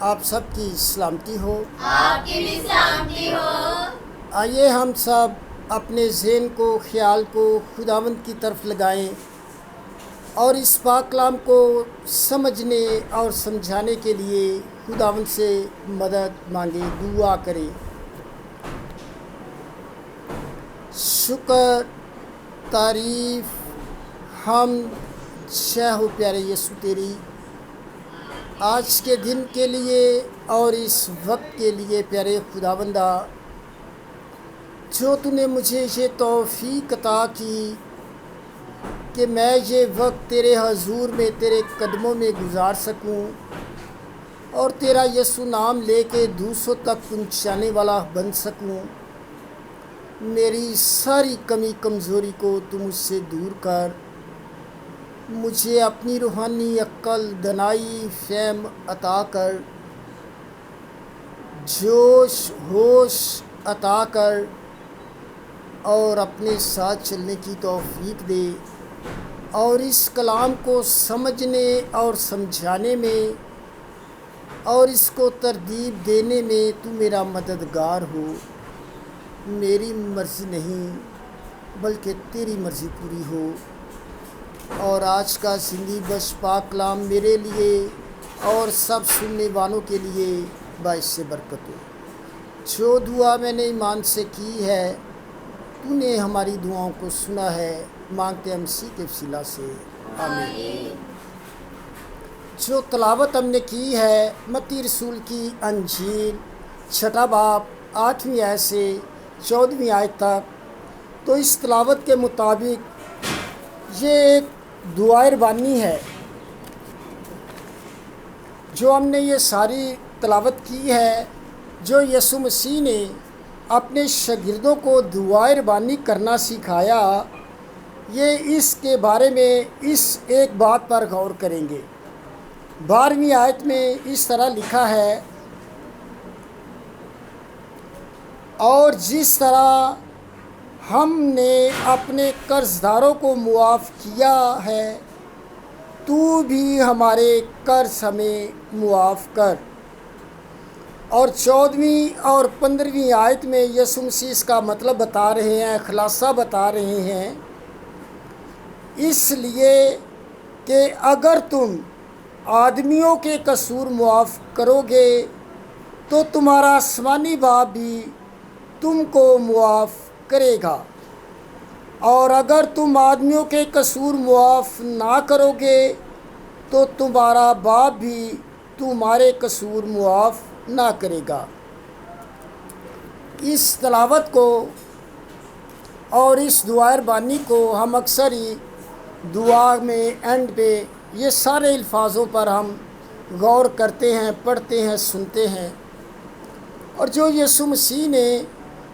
آپ سب کی سلامتی ہو۔ آپ کی بھی سلامتی ہو۔ آئیے ہم سب اپنے ذہن کو، خیال کو خداوند کی طرف لگائیں اور اس پاک کلام کو سمجھنے اور سمجھانے کے لیے خداوند سے مدد مانگیں، دعا کریں۔ شکر، تعریف، حمد شہ ہو پیارے یسوع تیری، آج کے دن کے لیے اور اس وقت کے لیے پیارے خداوندہ، جو تو نے مجھے یہ توفیق عطا کی کہ میں یہ وقت تیرے حضور میں، تیرے قدموں میں گزار سکوں اور تیرا یسوع نام لے کے دوسروں تک پہنچانے والا بن سکوں۔ میری ساری کمی کمزوری کو تو مجھ سے دور کر، مجھے اپنی روحانی عقل، دانائی، فہم عطا کر، جوش ہوش عطا کر اور اپنے ساتھ چلنے کی توفیق دے، اور اس کلام کو سمجھنے اور سمجھانے میں اور اس کو ترتیب دینے میں تو میرا مددگار ہو۔ میری مرضی نہیں بلکہ تیری مرضی پوری ہو، اور آج کا زندگی بخش پاک کلام میرے لیے اور سب سننے والوں کے لیے باعث برکت ہو۔ جو دعا میں نے ایمان سے کی ہے، تو نے ہماری دعاؤں کو سنا ہے، مانگتے ہم مسیح کے وسیلہ سے، آمین۔ جو تلاوت ہم نے کی ہے متی رسول کی انجیل 6 باب 8ویں آیت سے 14ویں آیت تک، تو اس تلاوت کے مطابق یہ ایک دعائے ربانی ہے۔ جو ہم نے یہ ساری تلاوت کی ہے، جو یسوع مسیح نے اپنے شاگردوں کو دعائے ربانی کرنا سکھایا، یہ اس کے بارے میں اس ایک بات پر غور کریں گے۔ 12ویں آیت میں اس طرح لکھا ہے، اور جس طرح ہم نے اپنے قرض داروں کو معاف کیا ہے، تو بھی ہمارے قرض ہمیں معاف کر۔ اور 14ویں اور 15ویں آیت میں یسوع مسیح اس کا مطلب بتا رہے ہیں، خلاصہ بتا رہے ہیں، اس لیے کہ اگر تم آدمیوں کے قصور معاف کرو گے تو تمہارا آسمانی باپ بھی تم کو معاف کرے گا، اور اگر تم آدمیوں کے قصور معاف نہ کرو گے تو تمہارا باپ بھی تمہارے قصور معاف نہ کرے گا۔ اس تلاوت کو اور اس دعائے ربانی کو ہم اکثر ہی دعا میں اینڈ پہ یہ سارے الفاظوں پر ہم غور کرتے ہیں، پڑھتے ہیں، سنتے ہیں۔ اور جو یسوع مسیح نے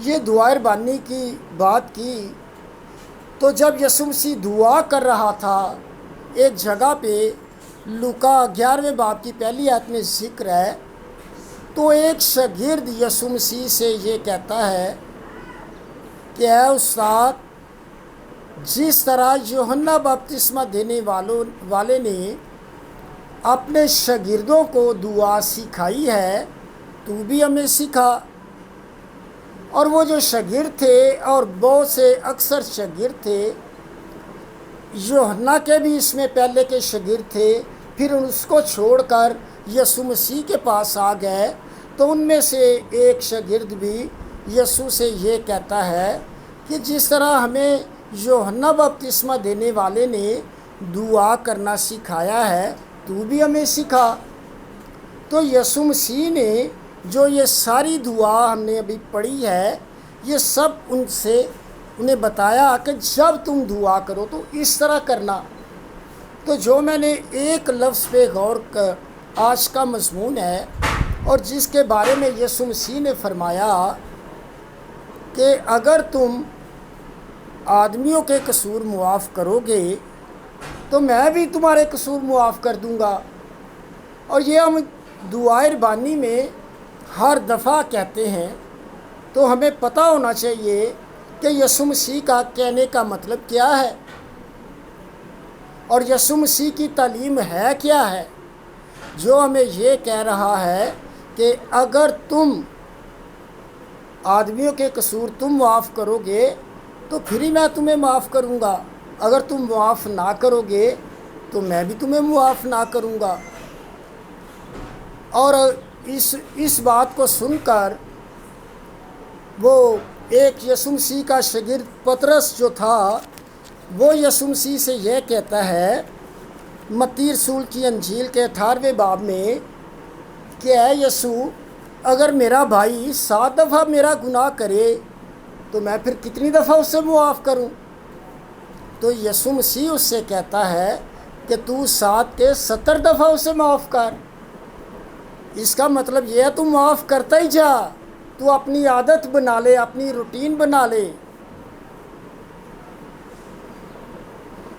یہ دعائے ربانی کی بات کی، تو جب یسوع مسیح دعا کر رہا تھا، ایک جگہ پہ لوکا 11ویں باب کی پہلی آیت میں ذکر ہے، تو ایک شاگرد یسوع مسیح سے یہ کہتا ہے کہ اے استاد، جس طرح یوحنا بپتسمہ دینے والے نے اپنے شاگردوں کو دعا سکھائی ہے، تو بھی ہمیں سکھا۔ اور وہ جو شاگرد تھے، اور بہت سے اکثر شاگرد تھے، یوحنا کے بھی اس میں پہلے کے شاگرد تھے، پھر اس کو چھوڑ کر یسوع مسیح کے پاس آ گئے، تو ان میں سے ایک شاگرد بھی یسوع سے یہ کہتا ہے کہ جس طرح ہمیں یوحنا بپتسمہ دینے والے نے دعا کرنا سکھایا ہے، تو بھی ہمیں سکھا۔ تو یسوع مسیح نے جو یہ ساری دعا ہم نے ابھی پڑھی ہے، یہ سب انہیں بتایا کہ جب تم دعا کرو تو اس طرح کرنا۔ تو جو میں نے ایک لفظ پہ غور کر آج کا مضمون ہے، اور جس کے بارے میں یسوع مسیح نے فرمایا کہ اگر تم آدمیوں کے قصور معاف کرو گے تو میں بھی تمہارے قصور معاف کر دوں گا۔ اور یہ ہم دعائے ربانی میں ہر دفعہ کہتے ہیں، تو ہمیں پتہ ہونا چاہیے کہ یسوع مسیح کا کہنے کا مطلب کیا ہے، اور یسوع مسیح کی تعلیم ہے کیا ہے۔ جو ہمیں یہ کہہ رہا ہے کہ اگر تم آدمیوں کے قصور تم معاف کرو گے تو پھر ہی میں تمہیں معاف کروں گا، اگر تم معاف نہ کرو گے تو میں بھی تمہیں معاف نہ کروں گا۔ اور اس بات کو سن کر وہ ایک یسوع مسیح کا شاگرد پطرس جو تھا وہ یسوع مسیح سے یہ کہتا ہے متی رسول کی انجیل کے 18ویں باب میں کہ اے یسوع، اگر میرا بھائی 7 دفعہ میرا گناہ کرے تو میں پھر کتنی دفعہ اسے معاف کروں؟ تو یسوع مسیح اس سے کہتا ہے کہ تو 7 کے 70 دفعہ اسے معاف کر۔ اس کا مطلب یہ ہے تو معاف کرتا ہی جا، تو اپنی عادت بنا لے، اپنی روٹین بنا لے۔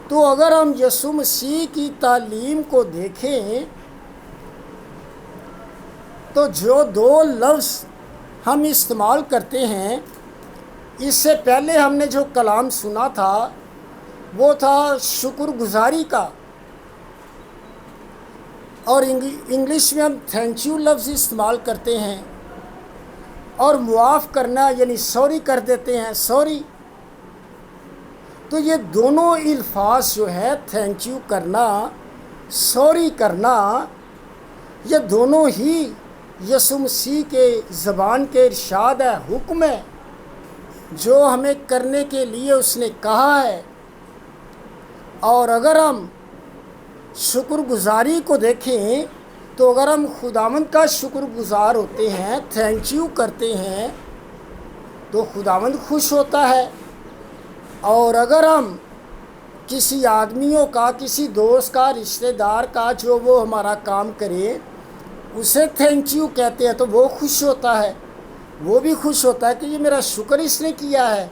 تو اگر ہم یسوع مسیح کی تعلیم کو دیکھیں تو جو 2 لفظ ہم استعمال کرتے ہیں، اس سے پہلے ہم نے جو کلام سنا تھا وہ تھا شکر گزاری کا، اور انگلش میں ہم تھینک یو لفظ استعمال کرتے ہیں، اور معاف کرنا یعنی سوری کر دیتے ہیں، سوری۔ تو یہ دونوں الفاظ جو ہے تھینک یو کرنا، سوری کرنا، یہ دونوں ہی یسوع مسیح کے زبان کے ارشاد ہے، حکم ہے جو ہمیں کرنے کے لیے اس نے کہا ہے۔ اور اگر ہم شکر گزاری کو دیکھیں تو اگر ہم خداوند کا شکر گزار ہوتے ہیں، تھینک یو کرتے ہیں، تو خداوند خوش ہوتا ہے۔ اور اگر ہم کسی آدمیوں کا، کسی دوست کا، رشتہ دار کا جو وہ ہمارا کام کرے اسے تھینک یو کہتے ہیں تو وہ خوش ہوتا ہے، وہ بھی خوش ہوتا ہے کہ یہ میرا شکر اس نے کیا ہے۔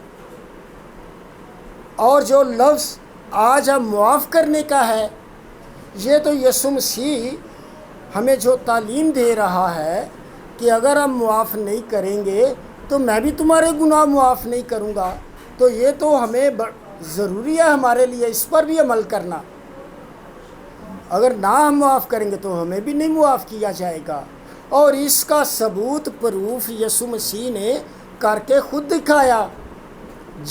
اور جو لفظ آج ہم معاف کرنے کا ہے، یہ تو یسوع مسیح ہمیں جو تعلیم دے رہا ہے کہ اگر ہم معاف نہیں کریں گے تو میں بھی تمہارے گناہ معاف نہیں کروں گا۔ تو یہ تو ہمیں ضروری ہے ہمارے لیے اس پر بھی عمل کرنا۔ اگر نہ ہم معاف کریں گے تو ہمیں بھی نہیں معاف کیا جائے گا۔ اور اس کا ثبوت پروف یسوع مسیح نے کر کے خود دکھایا۔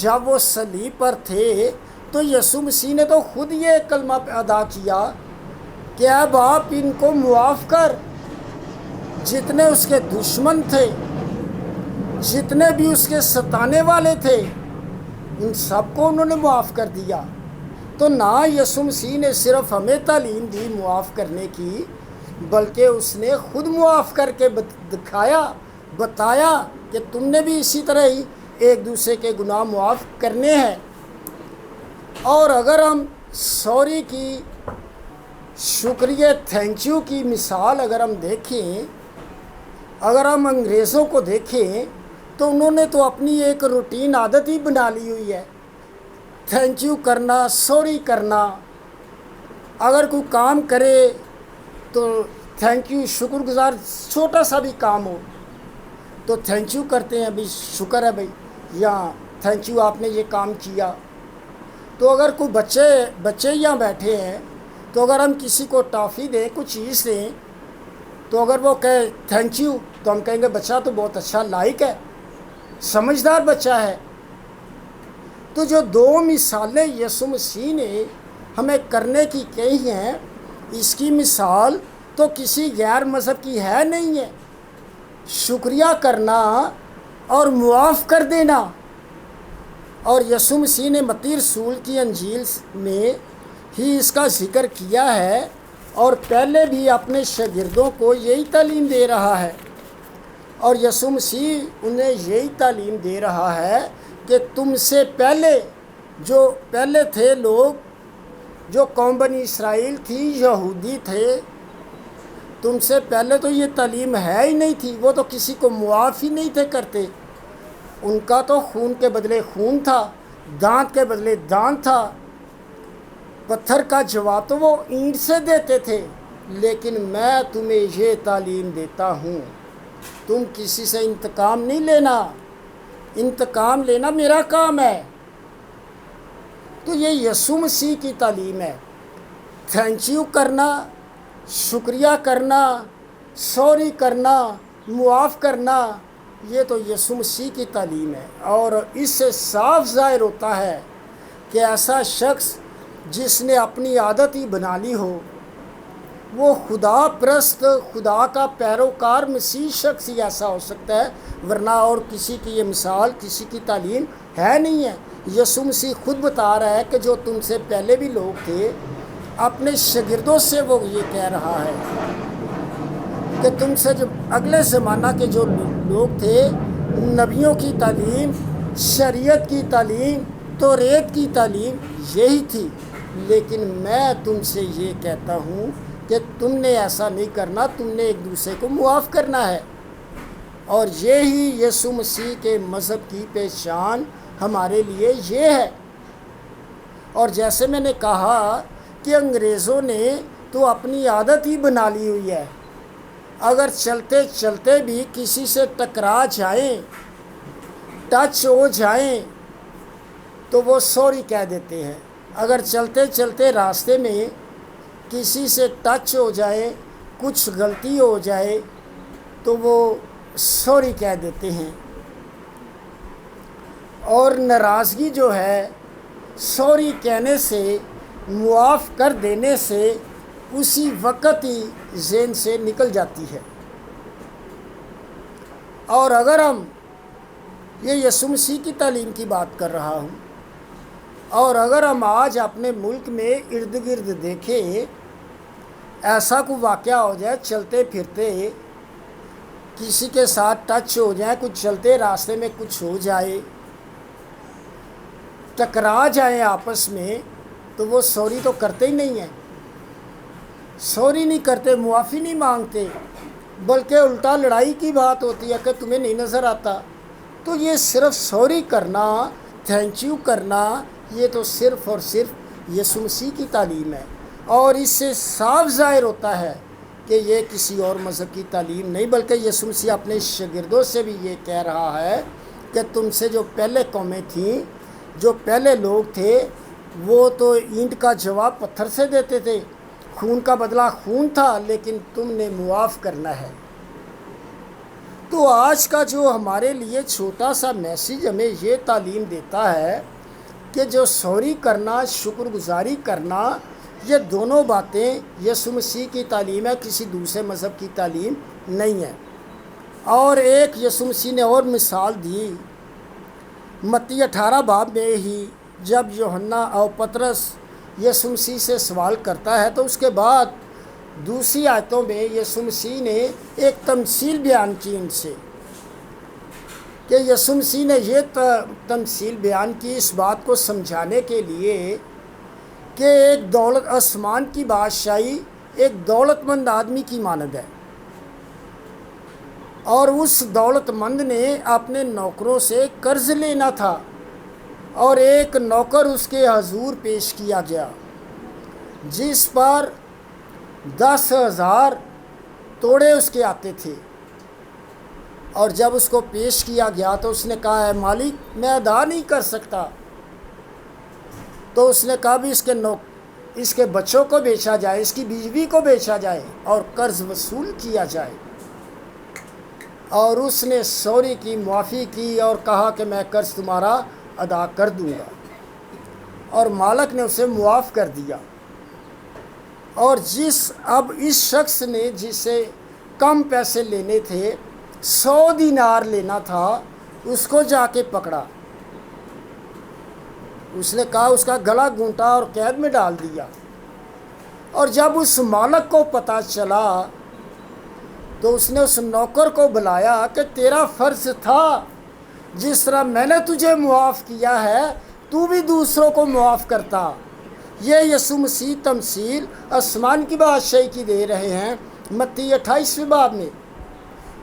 جب وہ صلیب پر تھے تو یسوع مسیح نے تو خود یہ کلمہ ادا کیا کہ اے باپ ان کو معاف کر، جتنے اس کے دشمن تھے، جتنے بھی اس کے ستانے والے تھے، ان سب کو انہوں نے معاف کر دیا۔ تو نہ یسوع مسیح نے صرف ہمیں تعلیم دی معاف کرنے کی، بلکہ اس نے خود معاف کر کے دکھایا، بتایا کہ تم نے بھی اسی طرح ہی ایک دوسرے کے گناہ معاف کرنے ہیں۔ اور اگر ہم سوری کی، شکریہ، تھینک یو کی مثال اگر ہم دیکھیں، اگر ہم انگریزوں کو دیکھیں تو انہوں نے تو اپنی ایک روٹین عادت ہی بنا لی ہوئی ہے، تھینک یو کرنا، سوری کرنا۔ اگر کوئی کام کرے تو تھینک یو، شکر گزار، چھوٹا سا بھی کام ہو تو تھینک یو کرتے ہیں، بھائی شکر ہے بھائی، یا تھینک یو آپ نے یہ کام کیا۔ تو اگر کوئی بچے یہاں بیٹھے ہیں تو اگر ہم کسی کو ٹافی دیں، کچھ چیز دیں، تو اگر وہ کہے تھینک یو تو ہم کہیں گے بچہ تو بہت اچھا، لائق ہے، سمجھدار بچہ ہے۔ تو جو 2 مثالیں یسوع مسیح نے ہمیں کرنے کی کہی ہیں، اس کی مثال تو کسی غیر مذہب کی ہے نہیں ہے۔ شکریہ کرنا اور معاف کر دینا۔ اور یسوع مسیح نے متی رسول کی انجیل میں ہی اس کا ذکر کیا ہے، اور پہلے بھی اپنے شاگردوں کو یہی تعلیم دے رہا ہے۔ اور یسوع مسیح انہیں یہی تعلیم دے رہا ہے کہ تم سے پہلے جو پہلے تھے لوگ، جو قوم بنی اسرائیل تھی، یہودی تھے، تم سے پہلے تو یہ تعلیم ہے ہی نہیں تھی، وہ تو کسی کو معاف ہی نہیں تھے کرتے۔ ان کا تو خون کے بدلے خون تھا، دانت کے بدلے دانت تھا، پتھر کا جواب تو وہ اینٹ سے دیتے تھے۔ لیکن میں تمہیں یہ تعلیم دیتا ہوں، تم کسی سے انتقام نہیں لینا، انتقام لینا میرا کام ہے۔ تو یہ یسوع مسیح کی تعلیم ہے، تھینک یو کرنا، شکریہ کرنا، سوری کرنا، معاف کرنا، یہ تو یسوع مسیح کی تعلیم ہے، اور اس سے صاف ظاہر ہوتا ہے کہ ایسا شخص جس نے اپنی عادت ہی بنا لی ہو، وہ خدا پرست، خدا کا پیروکار مسیح شخص ہی ایسا ہو سکتا ہے، ورنہ اور کسی کی یہ مثال، کسی کی تعلیم ہے نہیں ہے۔ یسوع مسیح خود بتا رہا ہے کہ جو تم سے پہلے بھی لوگ تھے، اپنے شاگردوں سے وہ یہ کہہ رہا ہے کہ تم سے جو اگلے زمانہ کے جو لوگ تھے، نبیوں کی تعلیم، شریعت کی تعلیم، توریت کی تعلیم یہی تھی، لیکن میں تم سے یہ کہتا ہوں کہ تم نے ایسا نہیں کرنا، تم نے ایک دوسرے کو معاف کرنا ہے۔ اور یہی یسوع مسیح کے مذہب کی پہچان ہمارے لیے یہ ہے۔ اور جیسے میں نے کہا کہ انگریزوں نے تو اپنی عادت ہی بنا لی ہوئی ہے، اگر چلتے چلتے بھی کسی سے ٹکرا جائیں، ٹچ ہو جائیں، تو وہ سوری کہہ دیتے ہیں۔ اگر چلتے چلتے راستے میں کسی سے ٹچ ہو جائے، کچھ غلطی ہو جائے، تو وہ سوری کہہ دیتے ہیں۔ اور ناراضگی جو ہے، سوری کہنے سے، معاف کر دینے سے اسی وقت ہی ذہن سے نکل جاتی ہے۔ اور اگر ہم، یہ یسوع مسیح کی تعلیم کی بات کر رہا ہوں، اور اگر ہم آج اپنے ملک میں ارد گرد دیکھیں، ایسا کوئی واقعہ ہو جائے، چلتے پھرتے کسی کے ساتھ ٹچ ہو جائے، کچھ چلتے راستے میں کچھ ہو جائے، ٹکرا جائیں آپس میں، تو وہ سوری تو کرتے ہی نہیں ہیں، سوری نہیں کرتے، معافی نہیں مانگتے، بلکہ الٹا لڑائی کی بات ہوتی ہے کہ تمہیں نہیں نظر آتا۔ تو یہ صرف سوری کرنا، تھینک یو کرنا، یہ تو صرف اور صرف یسوع مسیح کی تعلیم ہے، اور اس سے صاف ظاہر ہوتا ہے کہ یہ کسی اور مذہب کی تعلیم نہیں، بلکہ یسوع مسیح اپنے شاگردوں سے بھی یہ کہہ رہا ہے کہ تم سے جو پہلے قومیں تھیں، جو پہلے لوگ تھے، وہ تو اینٹ کا جواب پتھر سے دیتے تھے، خون کا بدلہ خون تھا، لیکن تم نے معاف کرنا ہے۔ تو آج کا جو ہمارے لیے چھوٹا سا میسیج ہمیں یہ تعلیم دیتا ہے کہ جو سوری کرنا، شکر گزاری کرنا، یہ دونوں باتیں یسوع مسیح کی تعلیم ہے، کسی دوسرے مذہب کی تعلیم نہیں ہے۔ اور ایک یسوع مسیح نے اور مثال دی، متی 18 باب میں ہی، جب یوحنا اور پطرس یسوع مسیح سے سوال کرتا ہے، تو اس کے بعد دوسری آیتوں میں یسوع مسیح نے ایک تمثیل بیان کی ان سے، کہ یسوع مسیح نے یہ تمثیل بیان کی اس بات کو سمجھانے کے لیے کہ ایک دولت، آسمان کی بادشاہی ایک دولت مند آدمی کی مانند ہے، اور اس دولت مند نے اپنے نوکروں سے قرض لینا تھا، اور ایک نوکر اس کے حضور پیش کیا گیا جس پر 10,000 توڑے اس کے آتے تھے، اور جب اس کو پیش کیا گیا تو اس نے کہا ہے مالک میں ادا نہیں کر سکتا، تو اس نے کہا بھی اس کے بچوں کو بیچا جائے، اس کی بیوی کو بیچا جائے، اور قرض وصول کیا جائے۔ اور اس نے سوری کی، معافی کی، اور کہا کہ میں قرض تمہارا ادا کر دوں گا، اور مالک نے اسے معاف کر دیا۔ اور اب اس شخص نے جسے کم پیسے لینے تھے، 100 دینار لینا تھا، اس کو جا کے پکڑا، اس نے کہا، اس کا گلا گھونٹا اور قید میں ڈال دیا۔ اور جب اس مالک کو پتہ چلا تو اس نے اس نوکر کو بلایا کہ تیرا فرض تھا، جس طرح میں نے تجھے معاف کیا ہے تو بھی دوسروں کو معاف کرتا۔ یہ یسوع مسیح تمثیل آسمان کی بادشاہی کی دے رہے ہیں متی 28 باب میں،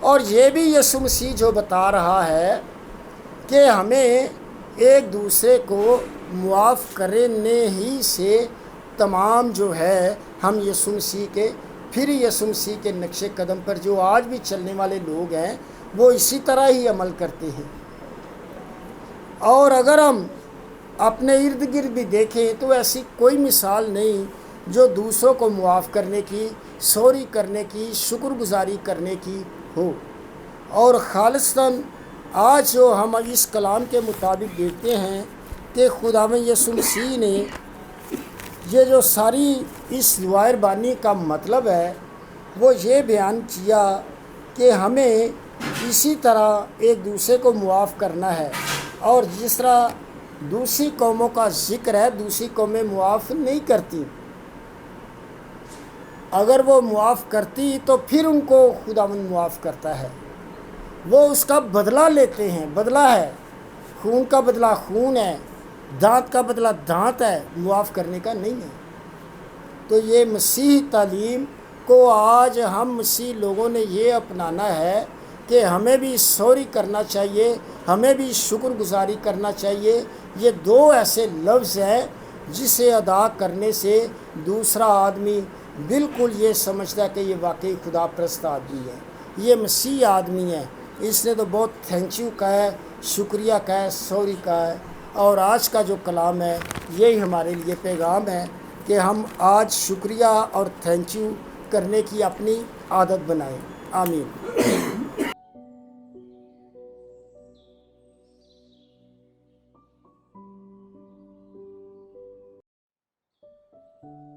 اور یہ بھی یسوع مسیح جو بتا رہا ہے کہ ہمیں ایک دوسرے کو معاف کرنے ہی سے تمام جو ہے ہم یسوع مسیح کے، پھر یسوع مسیح کے نقش قدم پر جو آج بھی چلنے والے لوگ ہیں وہ اسی طرح ہی عمل کرتے ہیں۔ اور اگر ہم اپنے ارد گرد بھی دیکھیں تو ایسی کوئی مثال نہیں جو دوسروں کو معاف کرنے کی، سوری کرنے کی، شکر گزاری کرنے کی ہو۔ اور خالصتاً آج جو ہم اس کلام کے مطابق دیکھتے ہیں کہ خداوند یسوع مسیح نے یہ جو ساری اس ظواہر بانی کا مطلب ہے وہ یہ بیان کیا کہ ہمیں اسی طرح ایک دوسرے کو معاف کرنا ہے، اور جس طرح دوسری قوموں کا ذکر ہے، دوسری قومیں معاف نہیں کرتی، اگر وہ معاف کرتی تو پھر ان کو خداوند معاف کرتا ہے، وہ اس کا بدلہ لیتے ہیں، بدلہ ہے، خون کا بدلہ خون ہے، دانت کا بدلہ دانت ہے، معاف کرنے کا نہیں ہے۔ تو یہ مسیح تعلیم کو آج ہم مسیح لوگوں نے یہ اپنانا ہے کہ ہمیں بھی سوری کرنا چاہیے، ہمیں بھی شکر گزاری کرنا چاہیے۔ یہ دو ایسے لفظ ہیں جسے ادا کرنے سے دوسرا آدمی بالکل یہ سمجھتا ہے کہ یہ واقعی خدا پرست آدمی ہے، یہ مسیح آدمی ہے، اس نے تو بہت تھینک یو کہا ہے، شکریہ کہا ہے، سوری کہا ہے۔ اور آج کا جو کلام ہے یہی ہمارے لیے پیغام ہے کہ ہم آج شکریہ اور تھینک یو کرنے کی اپنی عادت بنائیں۔ آمین۔